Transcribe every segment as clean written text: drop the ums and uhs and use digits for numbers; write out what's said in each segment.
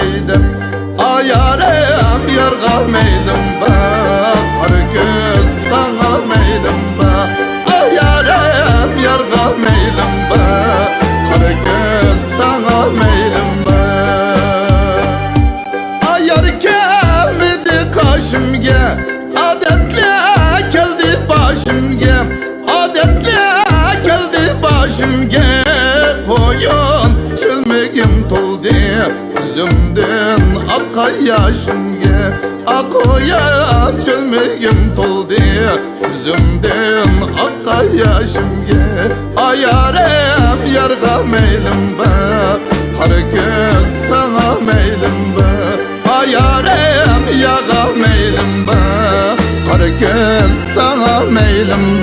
meydim Ayarem yarga meydim Her göz sana meydim Ayarem yarga meydim Her göz sana meydim Ayar gelmedi kaşımga Adetle geldi başımga Adetle geldi başımga Koyun çölmegim toldu Yüzümden akka yaşımga Koyun çölmegim toldu Yüzümden akka yaşımga Ayarem yarga meylim Her göz sana meylim Ayarem yaga meylim Her göz sana meylim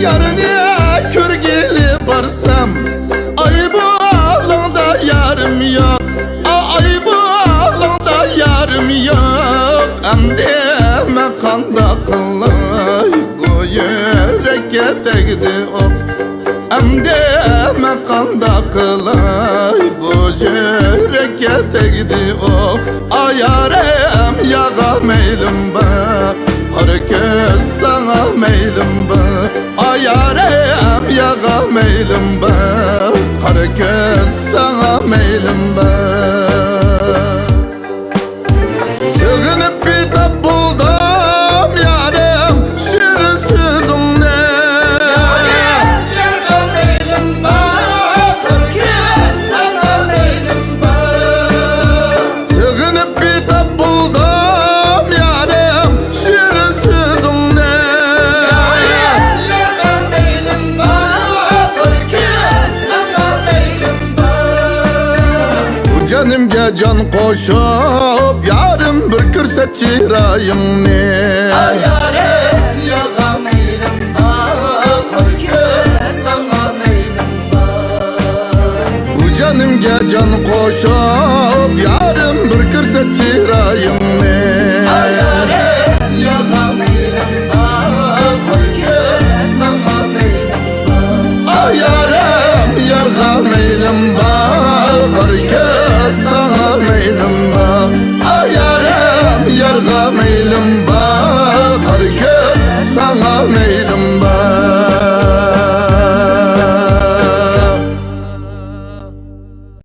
Yarına körgeli barsam Ay bu alanda yarım yok Ay bu alanda yarım yok Andeme kanda kılay Bu yürek tegdi ok Andeme kanda kılay Bu yürek tegdi ok Ayarem yaga meylim Her göz sana meylim Ayarem yaga meylim Her göz sana meylim Sığınıp bir de buldum yarım Şirin sözümle Ayarem yaga meylim Her göz sana meylim Sığınıp bir de buldum yarım Şirin sözümle Canımga can qo'shib yarim bir ko'rsa chirayimni Ayarem yaga meylim Qorga sana meylim Bu canımga can qo'shib yarim bir ko'rsa chirayimni Ayarem yaga meylim Qorga sana meylim Ayarem yarga meylim Qorga sana meylim Ayarem yarga meylim Her göz sana meylim